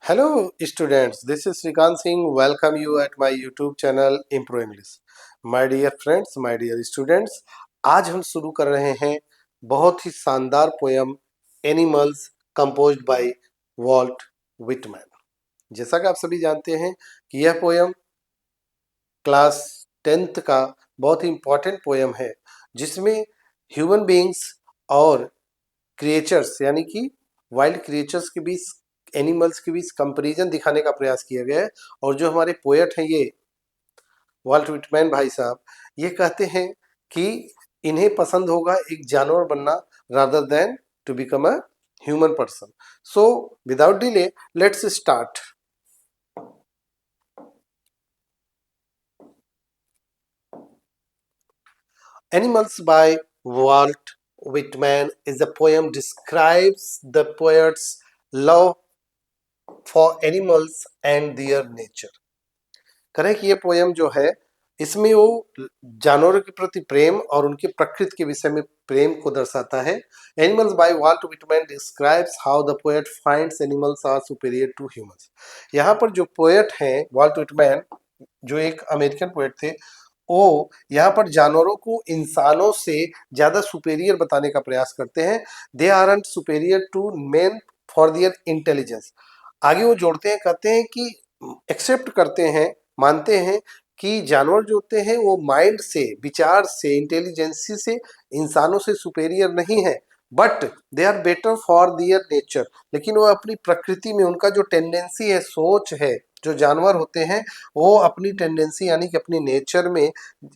Hello students, this is Srikant Singh. Welcome you at my YouTube channel Improve English. My dear friends, my dear students, आज हम शुरू कर रहे हैं बहुत ही शानदार poem animals composed bye Walt Whitman. जैसा कि आप सभी जानते हैं कि यह पोयम क्लास 10th का बहुत ही इम्पोर्टेंट पोयम है, जिसमें ह्यूमन बीइंग्स और क्रिएचर्स यानी कि वाइल्ड क्रिएचर्स के बीच, एनिमल्स के बीच कंपैरिजन दिखाने का प्रयास किया गया है। और जो हमारे पोएट हैं ये वॉल्ट विटमैन भाई साहब, ये कहते हैं कि इन्हें पसंद होगा एक जानवर बनना rather than to become a human person. So without delay let's start. Animals by Walt Whitman is a poem describes the poet's love for animals and their nature। करें कि ये पोयम जो है इसमें वो जानवरों के प्रति प्रेम और उनके प्रकृति के विषय में प्रेम को दर्शाता है। Animals by Walt Whitman describes how the poet finds animals are superior to humans. यहाँ पर जो पोएट हैं वॉल्ट विटमैन, जो एक अमेरिकन पोएट थे, वो यहाँ पर जानवरों को इंसानों से ज्यादा सुपेरियर बताने का प्रयास करते हैं। They are superior to men for their intelligence. आगे वो जोड़ते हैं, कहते हैं कि एक्सेप्ट करते हैं, मानते हैं कि जानवर जो होते हैं वो माइंड से, विचार से, इंटेलिजेंसी से इंसानों से सुपेरियर नहीं है, but they are better for their nature. लेकिन वो अपनी प्रकृति में उनका जो टेंडेंसी है, सोच है, जो जानवर होते हैं वो अपनी टेंडेंसी यानी कि अपनी नेचर में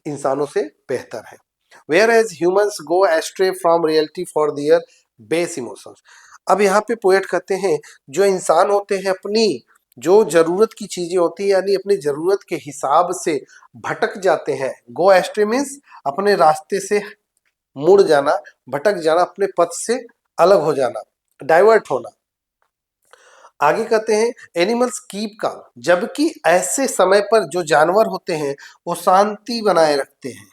इंसानों से बेहतर है। Whereas humans go astray from reality for their base emotions. अब यहाँ पे पोएट कहते हैं जो इंसान होते हैं अपनी जो जरूरत की चीजें होती है यानी अपनी जरूरत के हिसाब से भटक जाते हैं। गो एस्ट्रे मीन्स अपने रास्ते से मुड़ जाना, भटक जाना, अपने पथ से अलग हो जाना, डाइवर्ट होना। आगे कहते हैं एनिमल्स कीप काम, जबकि ऐसे समय पर जो जानवर होते हैं वो शांति बनाए रखते हैं।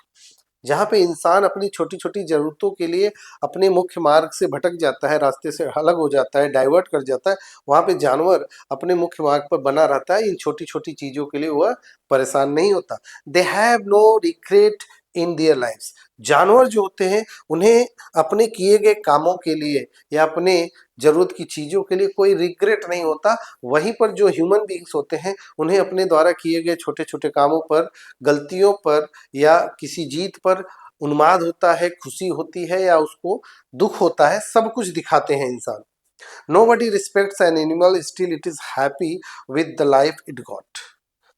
जहाँ पे इंसान अपनी छोटी छोटी जरूरतों के लिए अपने मुख्य मार्ग से भटक जाता है, रास्ते से अलग हो जाता है, डाइवर्ट कर जाता है, वहाँ पे जानवर अपने मुख्य मार्ग पर बना रहता है। इन छोटी छोटी चीजों के लिए वह परेशान नहीं होता। They have no regret in their lifes. जानवर जो होते हैं उन्हें अपने किए गए कामों के लिए या अपने जरूरत की चीजों के लिए कोई रिग्रेट नहीं होता। वहीं पर जो ह्यूमन बीइंग्स होते हैं उन्हें अपने द्वारा किए गए छोटे छोटे कामों पर, गलतियों पर या किसी जीत पर उन्माद होता है, खुशी होती है या उसको दुख होता है, सब कुछ दिखाते हैं इंसान। Nobody respects an animal, still it is happy with the life it got।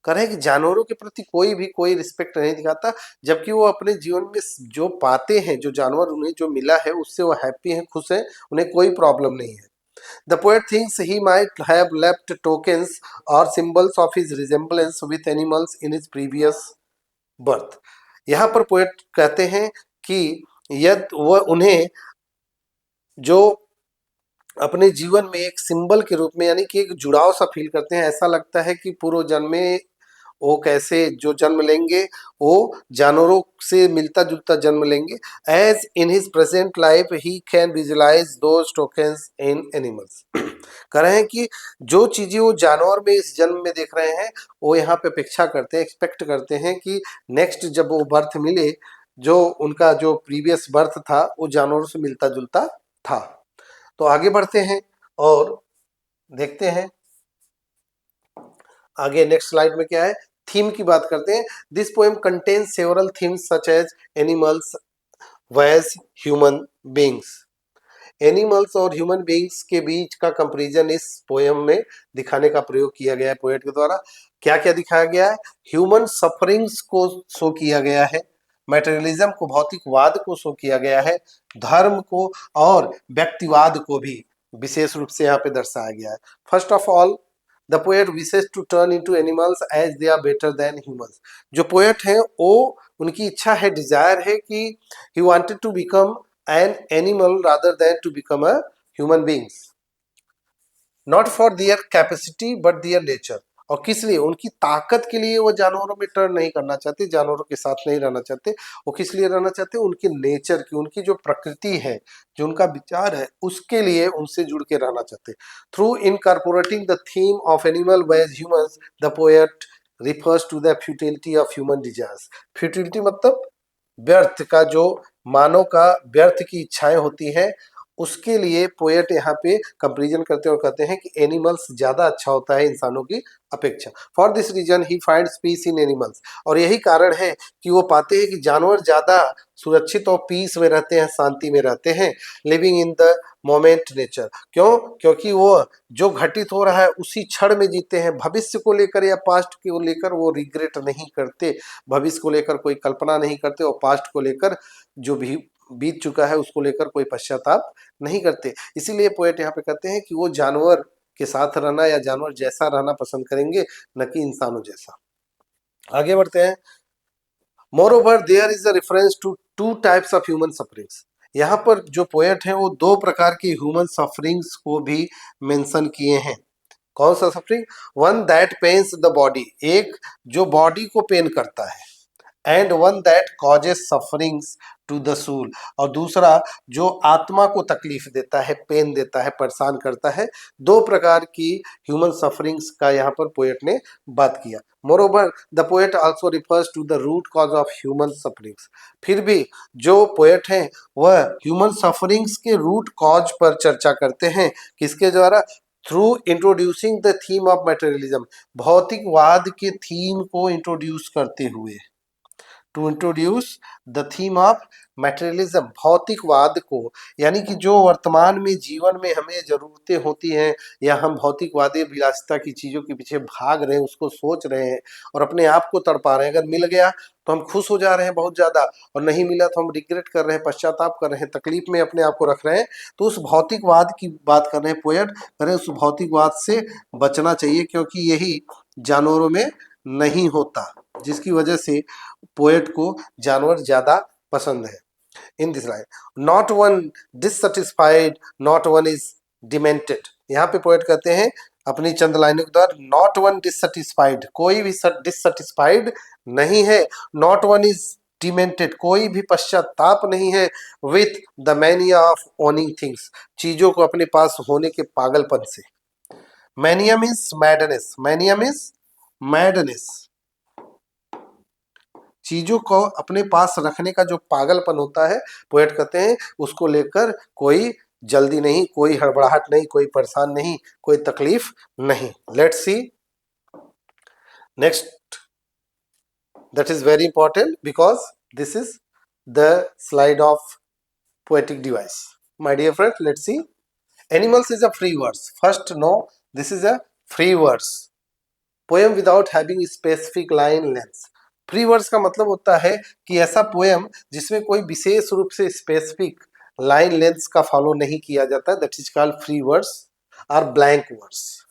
कह रहे हैं कि जानवरों के प्रति कोई भी कोई रिस्पेक्ट नहीं दिखाता, जबकि वो अपने जीवन में जो पाते हैं, जो जानवर उन्हें जो मिला है उससे वो हैप्पी हैं, खुश हैं, उन्हें कोई प्रॉब्लम नहीं है। The poet thinks he might have left tokens or symbols of his resemblance with animals in his previous birth। यहाँ पर पोएट कहते हैं कि यदि वह उन्हें जो अपने जीवन में एक सिंबल के रूप में यानी कि एक जुड़ाव सा फील करते हैं, ऐसा लगता है कि पूर्व जन्म में वो कैसे जो जन्म लेंगे वो जानवरों से मिलता जुलता जन्म लेंगे। As in his present life he can visualise those tokens in animals. कह रहे हैं कि जो चीजें वो जानवर में इस जन्म में देख रहे हैं वो यहाँ पे अपेक्षा करते हैं, एक्सपेक्ट करते हैं कि नेक्स्ट जब वो बर्थ मिले, जो उनका जो प्रीवियस बर्थ था वो जानवरों से मिलता जुलता था। तो आगे बढ़ते हैं और देखते हैं आगे नेक्स्ट स्लाइड में क्या है। थीम की बात करते हैं। This poem contains several themes such as animals versus human beings. Animals और ह्यूमन बीइंग्स के बीच का कंपैरिजन इस पोएम में दिखाने का प्रयोग किया गया है पोएट के द्वारा। क्या क्या दिखाया गया है? ह्यूमन सफरिंग्स को शो किया गया है, मटेरियलिज्म को, भौतिकवाद को शो किया गया है, धर्म को और व्यक्तिवाद को भी विशेष रूप से यहाँ पे दर्शाया गया है। First of all the poet wishes to turn into animals as they are better than humans. जो पोएट हैं वो उनकी इच्छा है, डिजायर है कि he wanted to become an animal rather than to become a human beings, not for their capacity but their nature। और किस लिए? उनकी ताकत के लिए वो जानवरों में टर्न नहीं करना चाहते, जानवरों के साथ नहीं रहना चाहते। वो किस लिए रहना चाहते? उनके नेचर की, उनकी जो प्रकृति है, जो उनका विचार है, उसके लिए उनसे जुड़ के रहना चाहते। Through incorporating the theme of animal by humans, the poet refers to the futility of human desires. Futility मतलब व्यर्थ का, जो मानव का व्यर्थ की इच्छाएं होती हैं, उसके लिए पोएट यहाँ पे कंपेरिजन करते हैं और कहते हैं कि एनिमल्स ज्यादा अच्छा होता है इंसानों की अपेक्षा। For this reason he finds peace in animals. और यही कारण है कि वो पाते हैं कि जानवर ज्यादा सुरक्षित और पीस में रहते हैं, शांति में रहते हैं, living in the moment nature. क्यों? क्योंकि वो जो घटित हो रहा है उसी क्षण में जीते हैं। भविष्य को लेकर या पास्ट को लेकर वो रिग्रेट नहीं करते, भविष्य को लेकर कोई कल्पना नहीं करते, और पास्ट को लेकर जो भी बीत चुका है उसको लेकर कोई पश्चाताप नहीं करते। इसीलिए पोएट यहाँ पे कहते हैं कि वो जानवर के साथ रहना या जानवर जैसा रहना पसंद करेंगे, न कि इंसानों जैसा। आगे बढ़ते हैं। Moreover there is a reference to two types of human sufferings. यहाँ पर जो पोएट हैं वो दो प्रकार की ह्यूमन सफरिंग्स को भी मेंशन किए हैं। कौन सा suffering? One that pains the body, एक जो बॉडी को पेन करता है, and one that causes sufferings to the soul, और दूसरा जो आत्मा को तकलीफ देता है, पेन देता है, परेशान करता है। दो प्रकार की ह्यूमन सफरिंग्स का यहाँ पर पोएट ने बात किया। Moreover the poet also refers to the root cause of human sufferings. फिर भी जो पोएट हैं वह ह्यूमन सफरिंग्स के रूट कॉज पर चर्चा करते हैं। किसके द्वारा? Through introducing the theme of materialism, भौतिकवाद के थीम को इंट्रोड्यूस करते हुए। To introduce the theme of materialism, भौतिकवाद को, यानी कि जो वर्तमान में जीवन में हमें जरूरतें होती हैं या हम भौतिकवादी विलासिता की चीज़ों के पीछे भाग रहे हैं, उसको सोच रहे हैं और अपने आप को तड़पा रहे हैं। अगर मिल गया तो हम खुश हो जा रहे हैं बहुत ज़्यादा, और नहीं मिला तो हम रिग्रेट कर रहे हैं, पश्चाताप कर रहे हैं, तकलीफ में अपने आप को रख रहे हैं। तो उस भौतिकवाद की बात कर रहे हैं पोएट, करें उस भौतिकवाद से बचना चाहिए, क्योंकि यही जानवरों में नहीं होता, जिसकी वजह से पोएट को जानवर ज्यादा पसंद है। In this line not one dissatisfied, not one is demented. यहाँ पे पोएट कहते हैं अपनी चंद लाइनों के द्वारा, नॉट वन डिससेटिस्फाइड, कोई भी डिससेटिस्फाइड नहीं है, नॉट वन इज डिमेंटेड, कोई भी पश्चाताप नहीं है, with the mania of owning things, चीजों को अपने पास होने के पागलपन से। Mania means madness, mania means madness, चीजों को अपने पास रखने का जो पागलपन होता है, पोएट कहते हैं उसको लेकर कोई जल्दी नहीं, कोई हड़बड़ाहट नहीं, कोई परेशान नहीं, कोई तकलीफ नहीं। Let's see next, that is very important because this is the slide of poetic device. My dear friend, let's see. Animals is a free verse. First, no, this is a free verse. Poem without having specific line length. Free verse का मतलब होता है कि ऐसा poem जिसमें कोई विशेष रूप से स्पेसिफिक लाइन लेंथ का फॉलो नहीं किया जाता, that is called free verse और blank verse.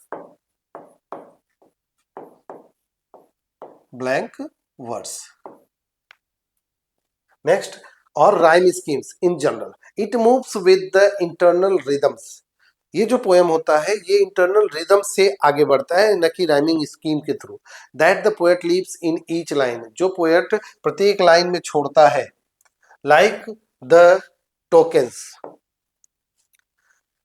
Blank verse. Next, और rhyme schemes in general, it moves with the internal rhythms. ये जो पोएम होता है ये इंटरनल रिदम से आगे बढ़ता है, न कि राइमिंग स्कीम के through. That the poet leaves in each line, जो पोएट प्रत्येक लाइन में छोड़ता है। Like the tokens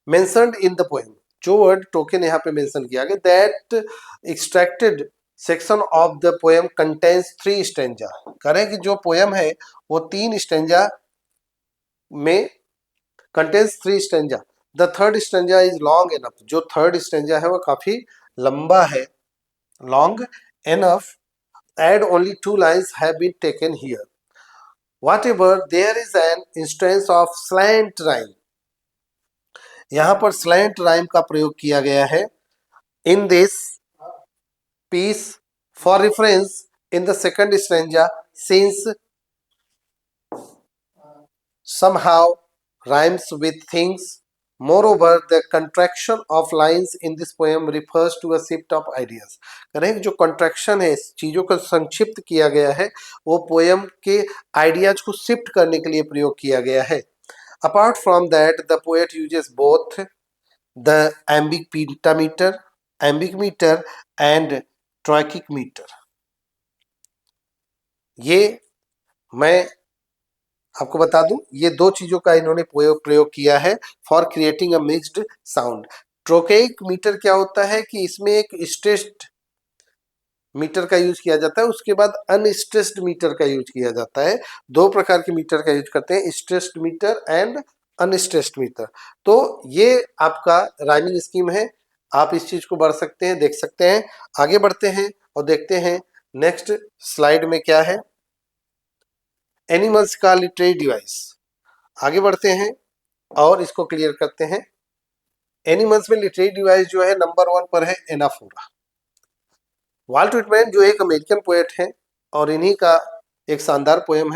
mentioned in the poem, जो वर्ड टोकन यहाँ पे मेंशन किया गया, that extracted section of the poem contains 3 stanza. करें कि जो पोएम है वो 3 स्टेंजा में contains 3 stanza. The third stanza is long enough, जो थर्ड स्टेंजा है वो काफी लंबा है, long enough, and only 2 lines have been taken here. Whatever there is an instance of slant rhyme, यहां पर स्लैंट राइम का प्रयोग किया गया है in this piece for reference in the second stanza, since somehow rhymes with things. Moreover, the contraction of lines in this poem refers to a shift of ideas. करें जो contraction है, चीजों को संक्षिप्त किया गया है, वो पोएम के आइडियाज को शिफ्ट करने के लिए प्रयोग किया गया है। Apart from that, the poet uses both the iambic pentameter and trochaic metre. ये मैं आपको बता दूं, ये दो चीजों का इन्होंने प्रयोग किया है for creating a mixed sound. Trochaic metre क्या होता है कि इसमें एक स्ट्रेस्ड मीटर का यूज किया जाता है, उसके बाद अनस्ट्रेस्ड मीटर का यूज किया जाता है। दो प्रकार के मीटर का यूज करते हैं, stressed metre and unstressed metre. तो ये आपका राइमिंग स्कीम है, आप इस चीज को बढ़ सकते हैं, देख सकते हैं। आगे बढ़ते हैं और देखते हैं नेक्स्ट स्लाइड में क्या है, एनिमल्स का लिटरेरी डिवाइस। आगे बढ़ते हैं और इसको क्लियर करते हैं। एनिमल्स में लिटरेरी डिवाइस जो है नंबर 1 पर है एनाफोरा। वाल्ट विटमैन जो एक अमेरिकन पोएट हैं और इन्हीं का एक शानदार पोएम है